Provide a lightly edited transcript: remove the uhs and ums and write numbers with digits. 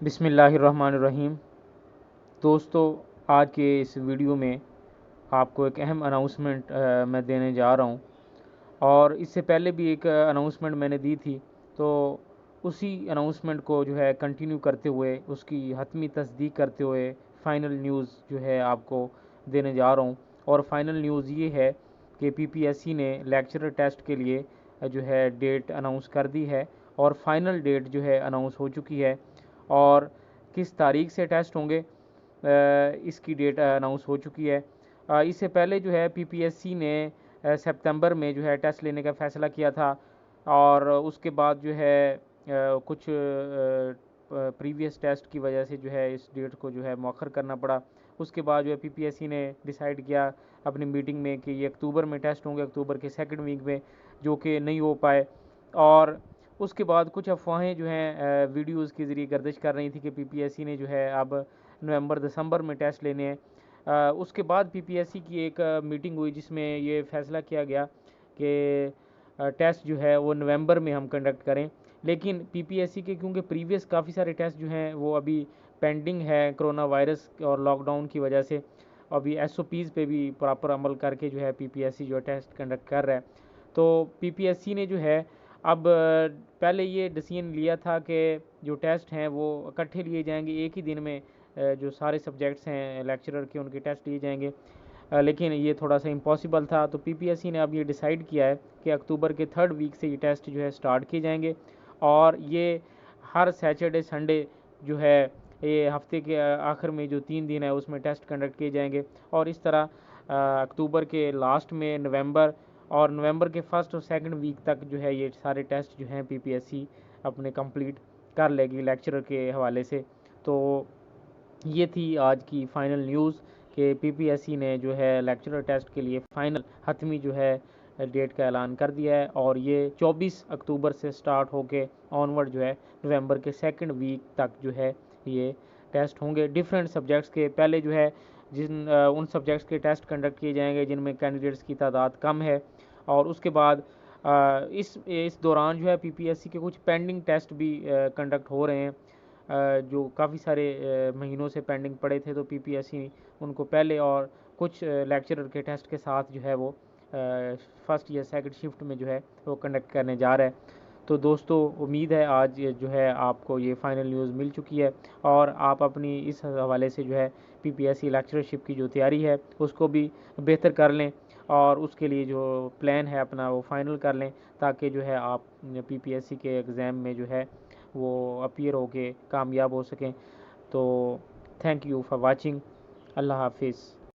بسم اللہ الرحمن الرحیم۔ دوستو، آج کے اس ویڈیو میں آپ کو ایک اہم اناؤنسمنٹ میں دینے جا رہا ہوں، اور اس سے پہلے بھی ایک اناؤنسمنٹ میں نے دی تھی، تو اسی اناؤنسمنٹ کو جو ہے کنٹینیو کرتے ہوئے، اس کی حتمی تصدیق کرتے ہوئے فائنل نیوز جو ہے آپ کو دینے جا رہا ہوں۔ اور فائنل نیوز یہ ہے کہ پی پی ایس سی نے لیکچرر ٹیسٹ کے لیے جو ہے ڈیٹ اناؤنس کر دی ہے، اور فائنل ڈیٹ جو ہے اناؤنس ہو چکی ہے، اور کس تاریخ سے ٹیسٹ ہوں گے اس کی ڈیٹ اناؤنس ہو چکی ہے۔ اس سے پہلے جو ہے پی پی ایس سی نے سپتمبر میں جو ہے ٹیسٹ لینے کا فیصلہ کیا تھا، اور اس کے بعد جو ہے کچھ پریویس ٹیسٹ کی وجہ سے جو ہے اس ڈیٹ کو جو ہے مؤخر کرنا پڑا۔ اس کے بعد جو ہے پی پی ایس سی نے ڈیسائیڈ کیا اپنی میٹنگ میں کہ یہ اکتوبر میں ٹیسٹ ہوں گے، اکتوبر کے سیکنڈ ویک میں، جو کہ نہیں ہو پائے۔ اور اس کے بعد کچھ افواہیں جو ہیں ویڈیوز کے ذریعے گردش کر رہی تھی کہ پی پی ایس سی نے جو ہے اب نومبر دسمبر میں ٹیسٹ لینے ہیں۔ اس کے بعد پی پی ایس سی کی ایک میٹنگ ہوئی جس میں یہ فیصلہ کیا گیا کہ ٹیسٹ جو ہے وہ نومبر میں ہم کنڈکٹ کریں، لیکن پی پی ایس سی کے کیونکہ پریویس کافی سارے ٹیسٹ جو ہیں وہ ابھی پینڈنگ ہے کرونا وائرس اور لاک ڈاؤن کی وجہ سے، ابھی ایس او پیز پہ بھی پراپر عمل کر کے جو ہے پی پی ایس سی جو ہے ٹیسٹ کنڈکٹ کر رہا ہے۔ تو پی پی ایس سی نے جو ہے اب پہلے یہ ڈیسیژن لیا تھا کہ جو ٹیسٹ ہیں وہ اکٹھے لیے جائیں گے، ایک ہی دن میں جو سارے سبجیکٹس ہیں لیکچرر کے ان کے ٹیسٹ لیے جائیں گے، لیکن یہ تھوڑا سا امپاسبل تھا۔ تو پی پی ایس سی نے اب یہ ڈیسائیڈ کیا ہے کہ اکتوبر کے تھرڈ ویک سے یہ ٹیسٹ جو ہے سٹارٹ کیے جائیں گے، اور یہ ہر سیچرڈے سنڈے جو ہے یہ ہفتے کے آخر میں جو 3 دن ہے اس میں ٹیسٹ کنڈکٹ کیے جائیں گے، اور اس طرح اکتوبر کے لاسٹ میں نومبر اور نومبر کے فرسٹ اور سیکنڈ ویک تک جو ہے یہ سارے ٹیسٹ جو ہیں پی پی ایس سی اپنے کمپلیٹ کر لے گی لیکچرر کے حوالے سے۔ تو یہ تھی آج کی فائنل نیوز کہ پی پی ایس سی نے جو ہے لیکچرر ٹیسٹ کے لیے فائنل حتمی جو ہے ڈیٹ کا اعلان کر دیا ہے، اور یہ 24 اکتوبر سے سٹارٹ ہو کے آنورڈ جو ہے نومبر کے سیکنڈ ویک تک جو ہے یہ ٹیسٹ ہوں گے ڈیفرنٹ سبجیکٹس کے۔ پہلے جو ہے ان سبجیکٹس کے ٹیسٹ کنڈکٹ کیے جائیں گے جن میں کینڈیڈیٹس کی تعداد کم ہے، اور اس کے بعد اس دوران جو ہے پی پی ایس سی کے کچھ پینڈنگ ٹیسٹ بھی کنڈکٹ ہو رہے ہیں جو کافی سارے مہینوں سے پینڈنگ پڑے تھے، تو پی پی ایس سی ان کو پہلے اور کچھ لیکچرر کے ٹیسٹ کے ساتھ جو ہے وہ فرسٹ یا سیکنڈ شفٹ میں جو ہے وہ کنڈکٹ کرنے جا رہا ہے۔ تو دوستو، امید ہے آج جو ہے آپ کو یہ فائنل نیوز مل چکی ہے، اور آپ اپنی اس حوالے سے جو ہے پی پی ایس سی لیکچرشپ کی جو تیاری ہے اس کو بھی بہتر کر لیں، اور اس کے لیے جو پلان ہے اپنا وہ فائنل کر لیں، تاکہ جو ہے آپ پی پی ایس سی کے ایگزام میں جو ہے وہ اپیئر ہو کے کامیاب ہو سکیں۔ تو تھینک یو فار واچنگ۔ اللہ حافظ۔